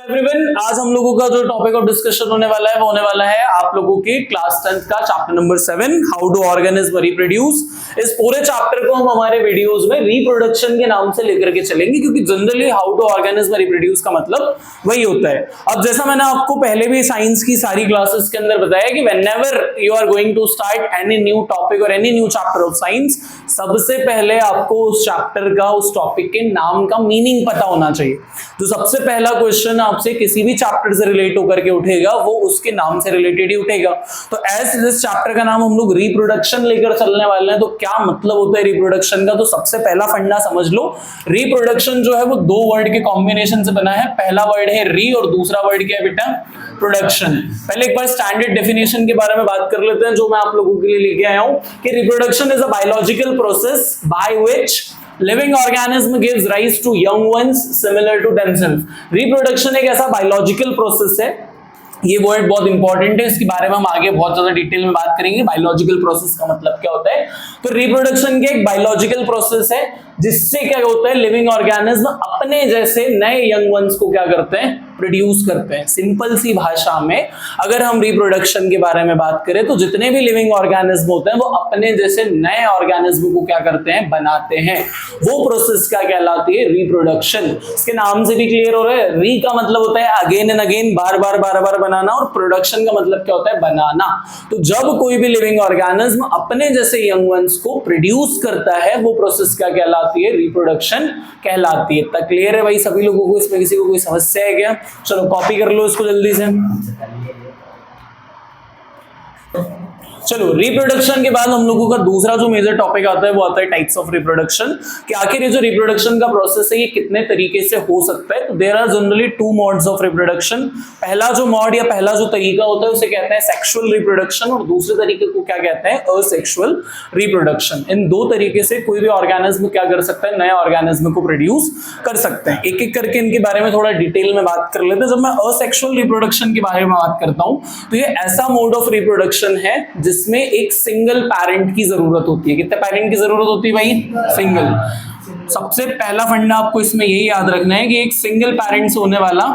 Everyone, आज हम लोगों का जो टॉपिक ऑफ डिस्कशन होने वाला है वो होने वाला है आप लोगों की क्लास 10th का chapter number 7 how do organism reproduce. इस पूरे चैप्टर को हम हमारे वीडियोस में रिप्रोडक्शन के नाम से लेकर के चलेंगे, क्योंकि generally how do organism reproduce का मतलब वही होता है। अब जैसा मैंने आपको पहले भी साइंस की सारी क्लासेस के अंदर बताया कि whenever you are going to start any new topic और any new chapter of science, सबसे पहले आपको उस चैप्टर का, उस टॉपिक के नाम का मीनिंग पता होना चाहिए। तो सबसे पहला क्वेश्चन आपसे किसी भी चैप्टर से रिलेट होकर के उठेगा वो उसके नाम से रिलेटेड ही उठेगा। तो एज इस चैप्टर का नाम हम लोग रिप्रोडक्शन लेकर चलने वाले हैं, तो क्या मतलब होता है रिप्रोडक्शन का। तो सबसे पहला फंडा समझ लो, रिप्रोडक्शन जो है वो दो वर्ड के कॉम्बिनेशन से बना है। पहला वर्ड है री और दूसरा वर्ड क्या है बेटा, प्रोडक्शन। पहले एक बार स्टैंडर्ड डेफिनेशन के बारे में बात कर लेते हैं जो मैं आप लोगों के लिए लेके आया हूं कि reproduction is a biological process by which living organism gives rise to young ones similar to themself. Reproduction एक ऐसा बायोलॉजिकल प्रोसेस है, ये वर्ड बहुत इंपॉर्टेंट है, इसके बारे में हम आगे बहुत ज्यादा डिटेल में बात करेंगे। बायोलॉजिकल प्रोसेस का मतलब क्या होता है। तो रिप्रोडक्शन के एक बायोलॉजिकल प्रोसेस है जिससे क्या होता है, लिविंग ऑर्गेनिज्म अपने जैसे नए यंग वंस को क्या करते हैं, प्रोड्यूस करते हैं। सिंपल सी भाषा में अगर हम रिप्रोडक्शन के बारे में बात करें तो जितने भी लिविंग ऑर्गेनिज्म होते हैं वो अपने जैसे नए ऑर्गेनिज्म को क्या करते हैं, बनाते हैं। वो प्रोसेस क्या कहलाती है, रिप्रोडक्शन। इसके नाम से भी क्लियर हो रहा है, री का मतलब होता है अगेन एंड अगेन, बार बार बनाना, और प्रोडक्शन का मतलब क्या होता है, बनाना। तो जब कोई भी लिविंग ऑर्गेनिज्म अपने जैसे यंग वंस को प्रोड्यूस करता है वो प्रोसेस क्या कहलाती है, रिप्रोडक्शन कहलाती है। इतना क्लियर है भाई सभी लोगों को? इसमें किसी को कोई समस्या है क्या? चलो कॉपी कर लो इसको जल्दी से। चलो रिप्रोडक्शन के बाद हम लोगों का दूसरा जो मेजर टॉपिक आता है वो आता है टाइप्स ऑफ रिप्रोडक्शन, कि आखिर ये जो रिप्रोडक्शन का प्रोसेस है ये कितने तरीके से हो सकता है। तो there are generally two modes of reproduction. पहला जो मोड या पहला जो तरीका होता है उसे कहते हैं सेक्सुअल रिप्रोडक्शन, और दूसरे तरीके को क्या कहते हैं, असेक्सुअल रिप्रोडक्शन। इन दो तरीके से कोई भी ऑर्गेनिज्म क्या कर सकता है, नए ऑर्गेनिज्म को प्रोड्यूस कर सकते हैं। एक एक करके इनके बारे में थोड़ा डिटेल में बात कर लेते हैं। जब मैं असेक्सुअल रिप्रोडक्शन के बारे में बात करता हूं तो ये ऐसा मोड ऑफ रिप्रोडक्शन है जिसमें एक सिंगल पैरेंट की जरूरत होती है। कितने पैरेंट की जरूरत होती है भाई, सिंगल। सबसे पहला फंडा आपको इसमें यही याद रखना है कि एक सिंगल पैरेंट से होने वाला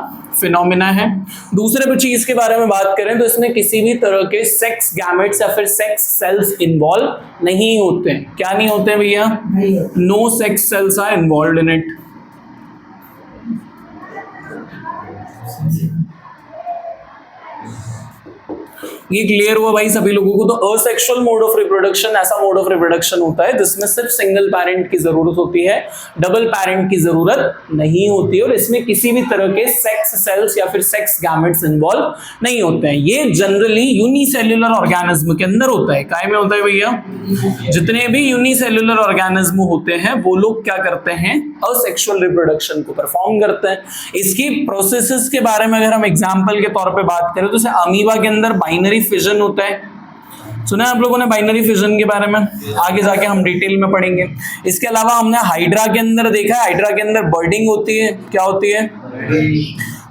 फिनोमिना है। दूसरे चीज के बारे में बात करें तो इसमें किसी भी तरह के सेक्स गैमेट्स या फिर सेक्स सेल्स इन्वॉल्व नहीं होते हैं। क्या नहीं होते हैं भैया, no sex cells are involved in it. ये क्लियर हुआ भाई सभी लोगों को? तो असेक्सुअल मोड ऑफ रिप्रोडक्शन ऐसा मोड ऑफ रिप्रोडक्शन होता है जिसमें सिर्फ सिंगल पैरेंट की जरूरत होती है, डबल पैरेंट की जरूरत नहीं होती, और इसमें किसी भी तरह के सेक्स सेल्स या फिर सेक्स गैमेट्स इन्वॉल्व नहीं होते हैं। ये जनरली यूनिसेल्युलर ऑर्गेनिज्म के अंदर होता है। काय में होता है भैया, जितने भी यूनिसेल्युलर ऑर्गेनिज्म होते हैं वो लोग क्या करते हैं, असेक्सुअल रिप्रोडक्शन को परफॉर्म करते हैं। इसकी प्रोसेसेस के बारे में अगर हम एग्जांपल के तौर पे बात करें तो जैसे अमीबा के अंदर बाइनरी फिजन होता है। सुना है आप लोगों ने बाइनरी फिजन के बारे में? आगे जाके हम डिटेल में पढ़ेंगे। इसके अलावा हमने हाइड्रा के अंदर देखा है, हाइड्रा के अंदर बर्डिंग होती है। क्या होती है?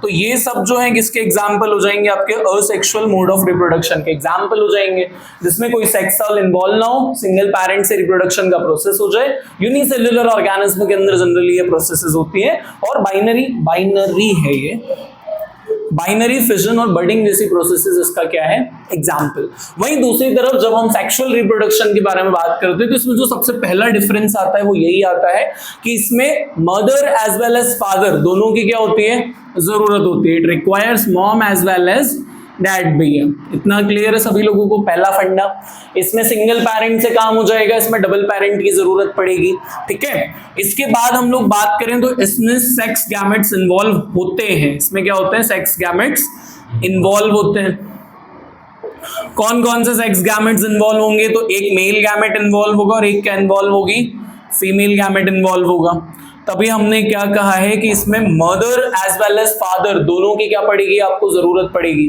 तो ये सब जो है किसके एग्जाम्पल हो जाएंगे, आपके असेक्सुअल मोड ऑफ रिप्रोडक्शन के एग्जाम्पल हो जाएंगे, जिसमें कोई सेक्स सेल इन्वॉल्व ना हो, सिंगल पैरेंट से रिप्रोडक्शन का प्रोसेस हो जाए। यूनिसेल्युलर ऑर्गेनिज्म के अंदर जनरली ये प्रोसेसेस होती है, और बाइनरी है ये, बाइनरी फिजन और बर्डिंग जैसी प्रोसेसेस इसका क्या है, एग्जाम्पल। वहीं दूसरी तरफ जब हम सेक्सुअल रिप्रोडक्शन के बारे में बात करते हैं तो इसमें जो सबसे पहला डिफरेंस आता है वो यही आता है कि इसमें mother as well as father दोनों की क्या होती है, जरूरत होती है। It requires mom as well as dad भैया। इतना क्लियर है सभी लोगों को? पहला फंडा। इसमें सिंगल पैरेंट से काम हो जाएगा, इसमें डबल पैरेंट की जरूरत पड़ेगी। ठीक है, इसके बाद हम लोग बात करें तो इसमें सेक्स गैमेट्स इन्वॉल्व होते हैं। इसमें क्या होते हैं, सेक्स गैमेट्स इन्वॉल्व होते हैं। कौन कौन से सेक्स गैमेट्स इन्वॉल्व होंगे, तो एक मेल गैमेट इन्वॉल्व होगा और एक क्या इन्वॉल्व होगी, फीमेल गैमेट इन्वॉल्व होगा। तभी हमने क्या कहा है कि इसमें mother as well as father दोनों की क्या पड़ेगी, आपको जरूरत पड़ेगी।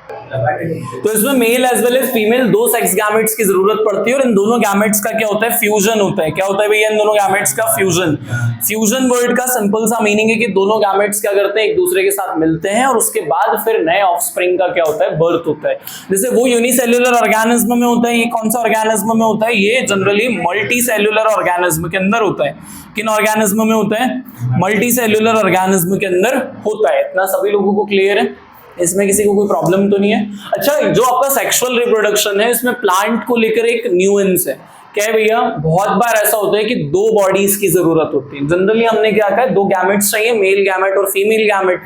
तो इसमें male as well as female दो सेक्स गैमेट्स की जरूरत पड़ती है और इन दोनों गैमेट्स का क्या होता है, फ्यूजन होता है। क्या होता है भैया इन दोनों गैमेट्स का फ्यूजन। फ्यूजन वर्ड का सिंपल सा मीनिंग है कि दोनों गैमेट्स क्या करते हैं, एक दूसरे के साथ मिलते हैं और उसके बाद फिर नए ऑफस्प्रिंग का क्या होता है, बर्थ होता है। जैसे वो यूनिसेल्युलर ऑर्गेनिज्म में होता है, ये कौन सा ऑर्गेनिज्म में होता है, ये जनरली मल्टी सेल्युलर ऑर्गेनिज्म के अंदर होता है। किन ऑर्गेनिज्म में होता है, मल्टी सेल्युलर ऑर्गेनिज्म के अंदर होता है। इतना सभी लोगों को क्लियर है, इसमें किसी को कोई प्रॉब्लम तो नहीं है। अच्छा, जो आपका सेक्सुअल रिप्रोडक्शन है इसमें प्लांट को लेकर एक न्यूएंस है। क्या है भैया, बहुत बार ऐसा होता है कि दो बॉडीज की जरूरत होती है। जनरली हमने क्या कहा, दो गैमेट्स चाहिए, मेल गैमेट और फीमेल गैमेट।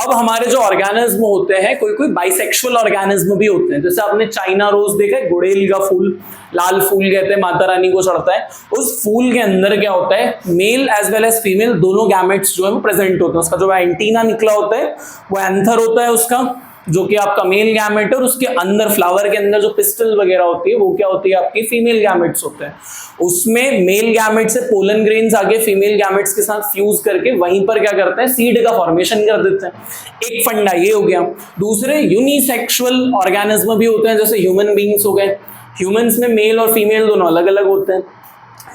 अब हमारे जो ऑर्गेनिज्म होते हैं, कोई कोई बाइसेक्सुअल ऑर्गेनिज्म भी होते हैं। जैसे आपने चाइना रोज देखा है, गुड़ेल का फूल, लाल फूल कहते हैं, माता रानी को चढ़ता है। उस फूल के अंदर क्या होता है, male as well as female दोनों गैमेट्स जो है वो प्रेजेंट होते हैं। उसका जो एंटीना निकला होता है वो एंथर होता है उसका, जो कि आपका मेल गैमेट है, और उसके अंदर फ्लावर के अंदर जो पिस्टल वगैरह होती है वो क्या होती है, आपकी फीमेल गैमेट्स होते हैं। उसमें मेल गैमेट से पोलन ग्रेन्स आगे फीमेल गैमेट्स के साथ फ्यूज करके वहीं पर क्या करते हैं, सीड का फॉर्मेशन कर देते हैं। एक फंडा ये हो गया। दूसरे यूनिसेक्सुअल ऑर्गेनिज्म भी होते हैं, जैसे ह्यूमन बींग्स हो गए। ह्यूमंस में मेल और फीमेल दोनों अलग अलग होते हैं।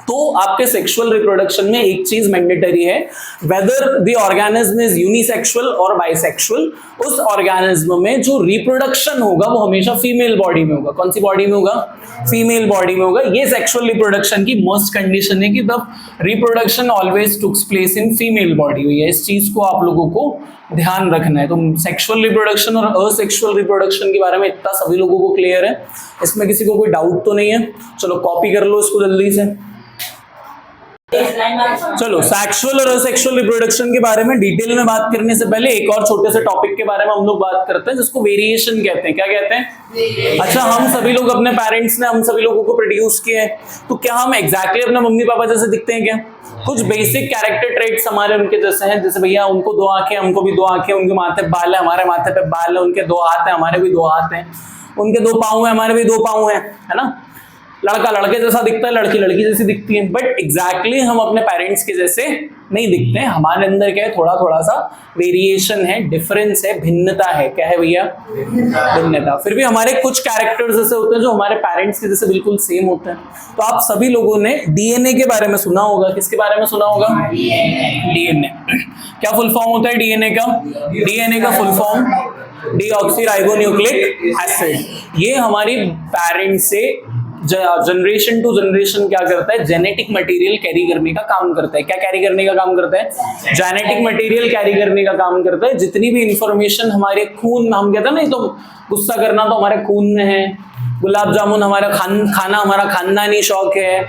तो आपके सेक्सुअल रिप्रोडक्शन में एक चीज मैंडेटरी है, whether the organism is unisexual और बाइसेक्सुअल, उस ऑर्गेनिज्म में जो रिप्रोडक्शन होगा वो हमेशा फीमेल बॉडी में होगा। कौन सी बॉडी में होगा, फीमेल बॉडी में होगा। ये सेक्सुअल रिप्रोडक्शन की मस्ट कंडीशन है कि the reproduction always takes place in female body हुई है। इस चीज को आप लोगों को ध्यान रखना है। तो सेक्सुअल रिप्रोडक्शन और असेक्सुअल रिप्रोडक्शन के बारे में इतना सभी लोगों को क्लियर है, इसमें किसी को कोई डाउट तो नहीं है। चलो कॉपी कर लो इसको जल्दी से। चलो सेक्सुअल और असेक्सुअल रिप्रोडक्शन के बारे में डिटेल में बात करने से पहले एक और छोटे से टॉपिक के बारे में हम लोग बात करते हैं, जिसको वेरिएशन कहते हैं। क्या कहते हैं? अच्छा, हम सभी लोग अपने पेरेंट्स ने हम सभी लोगों को प्रोड्यूस किए हैं, तो क्या हम एग्जैक्टली अपने मम्मी पापा जैसे दिखते हैं क्या? कुछ बेसिक कैरेक्टर ट्रेट्स हमारे उनके जैसे हैं। जैसे भैया उनको दो आंखें, हमको भी दो आंखें, उनके माथे बाल है, हमारे माथे पे बाल है, उनके दो हाथ है, हमारे भी दो हाथ हैं, उनके दो पाँव है, हमारे भी दो पाँव है ना। लड़का लड़के जैसा दिखता है, लड़की लड़की जैसी दिखती है, बट एग्जैक्टली हम अपने पेरेंट्स के जैसे नहीं दिखते हैं। हमारे अंदर क्या है, थोड़ा थोड़ा सा वेरिएशन है, डिफरेंस है, भिन्नता है। क्या है भैया? भिन्नता। फिर भी हमारे कुछ कैरेक्टर्स ऐसे होते हैं जो हमारे पेरेंट्स के जैसे बिल्कुल सेम होते हैं। तो आप सभी लोगों ने डीएनए के बारे में सुना होगा। किसके बारे में सुना होगा? डीएनए। क्या फुल फॉर्म होता है डीएनए का? डीएनए का फुल फॉर्म डीऑक्सीराइबोन्यूक्लिक एसिड। ये हमारी पेरेंट्स से जनरेशन टू जनरेशन क्या करता है, जेनेटिक मटेरियल कैरी करने का काम करता है। क्या कैरी करने का काम करता है? जेनेटिक मटेरियल कैरी करने का काम करता है। जितनी भी इंफॉर्मेशन हमारे खून में, हम कहते हैं ना, तो गुस्सा करना तो हमारे खून में है, गुलाब जामुन हमारा खाना हमारा खानदानी शौक है।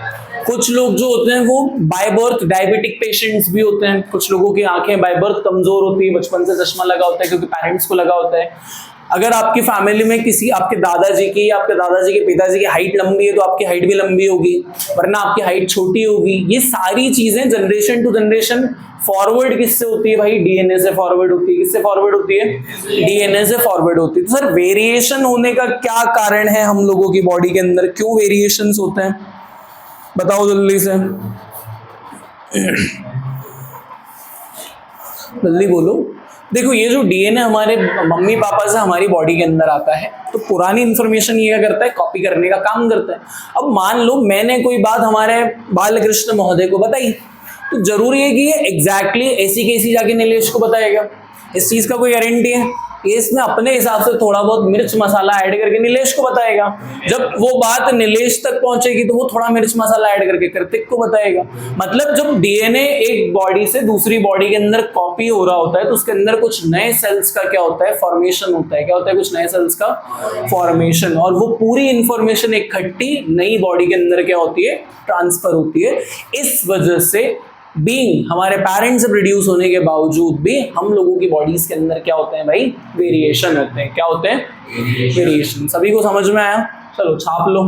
कुछ लोग जो होते हैं वो बाय बर्थ डायबिटिक पेशेंट्स भी होते हैं। कुछ लोगों की आंखें बाय बर्थ कमजोर होती है, बचपन से चश्मा लगा होता है क्योंकि पेरेंट्स को लगा होता है। अगर आपकी फैमिली में किसी आपके दादाजी की, आपके दादाजी के पिताजी की हाइट लंबी है तो आपकी हाइट भी लंबी होगी, वरना आपकी हाइट छोटी होगी। ये सारी चीजें जनरेशन टू जनरेशन फॉरवर्ड किससे होती है भाई? डीएनए से फॉरवर्ड होती है। किससे फॉरवर्ड होती है? डीएनए से फॉरवर्ड होती है। तो सर वेरिएशन होने का क्या कारण है हम लोगों की बॉडी के अंदर? क्यों वेरिएशंस होते हैं, बताओ जल्दी से, जल्दी बोलो। देखो, ये जो डीएनए हमारे मम्मी पापा से हमारी बॉडी के अंदर आता है, तो पुरानी इंफॉर्मेशन ये क्या करता है, कॉपी करने का काम करता है। अब मान लो मैंने कोई बात हमारे बालकृष्ण महोदय को बताई, तो जरूरी है कि ये एग्जैक्टली ऐसी कैसी जाके नीलेश को बताएगा? इस चीज का कोई गारंटी है? ये इसमें अपने हिसाब से थोड़ा बहुत मिर्च मसाला ऐड करके नीलेश को बताएगा। जब वो बात नीलेश तक पहुंचेगी तो वो थोड़ा मिर्च मसाला ऐड करके कार्तिक को बताएगा। मतलब जब डीएनए एक बॉडी से दूसरी बॉडी के अंदर कॉपी हो रहा होता है तो उसके अंदर कुछ नए सेल्स का क्या होता है, फॉर्मेशन होता है। क्या होता है? कुछ नए सेल्स का फॉर्मेशन। और वो पूरी इंफॉर्मेशन इकट्ठी नई बॉडी के अंदर क्या होती है, ट्रांसफर होती है। इस वजह से बीइंग हमारे पेरेंट्स से प्रोड्यूस होने के बावजूद भी हम लोगों की बॉडीज के अंदर क्या होते हैं भाई? वेरिएशन होते हैं। क्या होते हैं? वेरिएशन। सभी को समझ में आया? चलो छाप लो।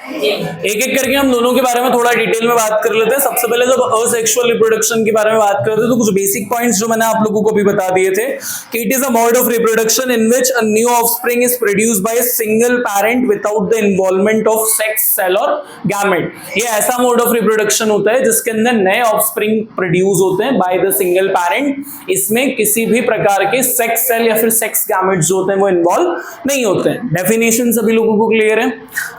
एक एक करके हम दोनों के बारे में थोड़ा डिटेल में बात कर लेते हैं। सबसे पहले जब असेक्सुअल रिप्रोडक्शन के बारे में बात करते हैं तो कुछ बेसिक पॉइंट्स जो मैंने आप लोगों को भी बता दिए थे कि it is a mode of reproduction in which a new offspring is produced by a single parent without the involvement of sex cell और गैमेट। ये ऐसा मोड ऑफ रिप्रोडक्शन होता है जिसके अंदर नए ऑफस्प्रिंग प्रोड्यूस होते हैं बाय द सिंगल पेरेंट। इसमें किसी भी प्रकार के सेक्स सेल या फिर सेक्स गैमेट जो होते हैं वो इन्वॉल्व नहीं होते हैं। डेफिनेशन सभी लोगों को क्लियर है?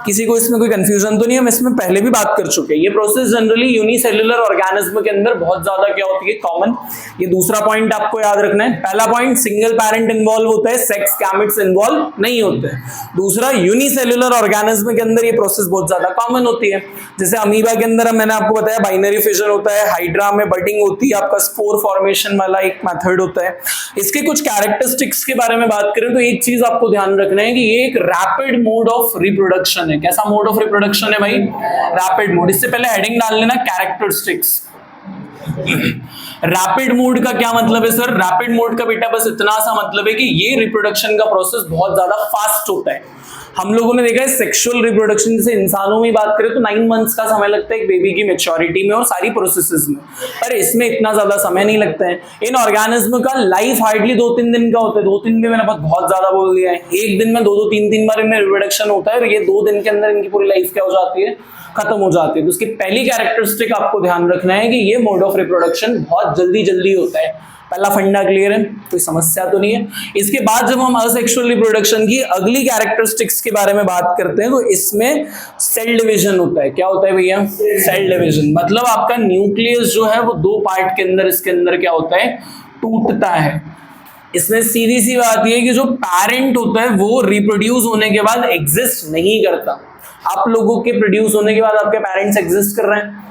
किसी को इसमें कोई कंफ्यूजन तो नहीं? हम इसमें पहले भी बात कर चुके हैं। ये प्रोसेस जनरली यूनिसेल्युलर ऑर्गेनिज्म के अंदर बहुत ज्यादा क्या होती है, कॉमन। ये दूसरा पॉइंट आपको याद रखना है। पहला पॉइंट, सिंगल पेरेंट इन्वॉल्व होता है, सेक्स गैमेट्स इन्वॉल्व नहीं होते हैं। दूसरा, यूनिसेल्युलर ऑर्गेनिज्म के अंदर ये प्रोसेस बहुत ज्यादा कॉमन होती है। जैसे अमीबा के अंदर मैंने आपको बताया बाइनरी फिजन होता है, हाइड्रा में बडिंग होती है, आपका स्पोर फॉर्मेशन वाला एक मेथड होता है। इसके कुछ कैरेक्टरिस्टिक्स के बारे में बात करें तो एक चीज आपको ध्यान रखना है कि ये एक रैपिड मोड ऑफ रिप्रोडक्शन है। कैसा मोड ऑफ रिप्रोडक्शन है भाई? Rapid mode. इससे पहले हेडिंग डाल लेना कैरेक्टरिस्टिक्स। रैपिड मोड का क्या मतलब है सर? रैपिड मोड का बेटा बस इतना सा मतलब है कि ये रिप्रोडक्शन का प्रोसेस बहुत ज्यादा फास्ट होता है। हम लोगों ने देखा है सेक्सुअल रिप्रोडक्शन, जैसे इंसानों में बात करें तो 9 मंथ्स का समय लगता है एक बेबी की मैच्योरिटी में और सारी प्रोसेसेस में, पर इसमें इतना ज्यादा समय नहीं लगता है। इन ऑर्गेनिज्म का लाइफ हार्डली 2-3 दिन का होता है। 2-3 भी मैंने बहुत ज्यादा बोल दिया है। एक दिन में 2-2, 3-3 बार इनमें रिप्रोडक्शन होता है और ये 2 दिन के अंदर इनकी पूरी लाइफ क्या हो जाती है, खत्म हो जाती है। तो उसकी पहली कैरेक्टरिस्टिक आपको ध्यान रखना है कि ये मोड ऑफ रिप्रोडक्शन बहुत जल्दी होता है। पहला फंडा क्लियर है? कोई समस्या तो नहीं है? इसके बाद जब हम असेक्सुअल रिप्रोडक्शन की अगली कैरेक्टरिस्टिक्स के बारे में बात करते हैं तो इसमें सेल डिवीजन होता है। क्या होता है भैया? Cell division. मतलब आपका न्यूक्लियस जो है वो 2 पार्ट के अंदर, इसके अंदर क्या होता है, टूटता है। इसमें सीधी सी बात यह है कि जो पेरेंट होता है वो रिप्रोड्यूस होने के बाद एग्जिस्ट नहीं करता। आप लोगों के प्रोड्यूस होने के बाद आपके पेरेंट्स एग्जिस्ट कर रहे हैं,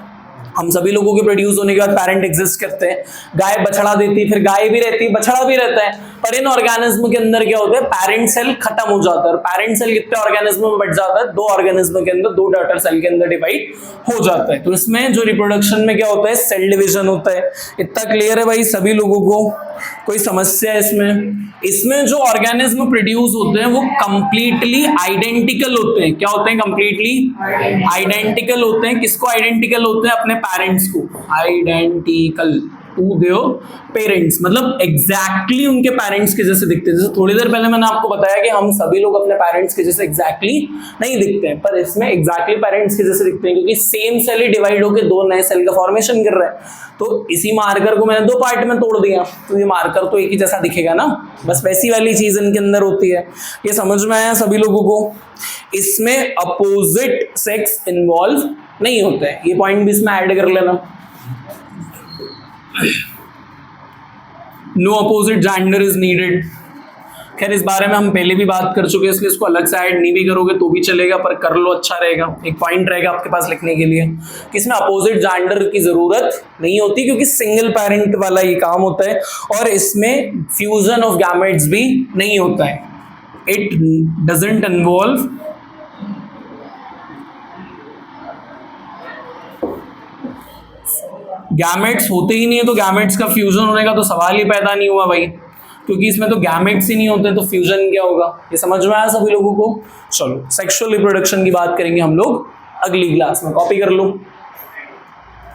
हम सभी लोगों के प्रोड्यूस होने के बाद पेरेंट एग्जिस्ट करते हैं। गाय बछड़ा देती है, फिर गाय भी रहती है, बछड़ा भी रहता है। पर इन ऑर्गेनिज्म के अंदर क्या होता है, पेरेंट सेल खत्म हो जाता है। और पेरेंट सेल कितने ऑर्गेनिज्म में बट जाता है? 2 ऑर्गेनिज्म के अंदर, 2 डॉटर सेल के अंदर डिवाइड हो जाता है। तो इसमें जो रिप्रोडक्शन में क्या होता है, सेल डिवीजन होता है। इतना क्लियर है भाई सभी लोगों को? कोई समस्या है इसमें? इसमें जो ऑर्गेनिज्म प्रोड्यूस होते हैं वो कंप्लीटली आइडेंटिकल होते हैं। क्या होते हैं? कंप्लीटली आइडेंटिकल होते हैं। किसको आइडेंटिकल होते हैं? अपने पेरेंट्स को। आइडेंटिकल टू देयर पेरेंट्स, मतलब एग्जैक्टली उनके पेरेंट्स के जैसे दिखते हैं। जैसे थोड़ी देर पहले मैंने आपको बताया कि हम सभी लोग अपने पेरेंट्स के जैसे एग्जैक्टली नहीं दिखते हैं, पर इसमें एग्जैक्टली पेरेंट्स के जैसे दिखते हैं क्योंकि सेम सेल ही डिवाइड होकर 2 नए सेल का फॉर्मेशन कर रहा है। तो इसी मार्कर को मैंने 2 पार्ट में तोड़ दिया तो ये मार्कर तो एक ही जैसा दिखेगा ना, बस वैसी वाली चीज इनके अंदर होती है। ये समझ में आया सभी लोगों को? इसमें अपोजिट सेक्स इन्वॉल्व नहीं होता है। ये पॉइंट भी इसमें ऐड कर लेना। No opposite gender is needed. खैर इस बारे में हम पहले भी बात कर चुके हैं, इसलिए इसको अलग से ऐड नहीं भी करोगे तो भी चलेगा, पर कर लो, अच्छा रहेगा। एक पॉइंट रहेगा आपके पास लिखने के लिए कि इसमें अपोजिट जेंडर की जरूरत नहीं होती क्योंकि सिंगल पेरेंट वाला ये काम होता है और इसमें फ्यूजन ऑफ गैमेट्स भी नहीं होता है। इट डजंट इन्वॉल्व गैमेट्स, होते ही नहीं है तो गैमेट्स का फ्यूजन होने का तो सवाल ही पैदा नहीं हुआ भाई, क्योंकि इसमें तो गैमेट्स ही नहीं होते तो फ्यूजन क्या होगा? ये समझ में आया सभी लोगों को? चलो सेक्सुअल रिप्रोडक्शन की बात करेंगे हम लोग अगली क्लास में। कॉपी कर लो।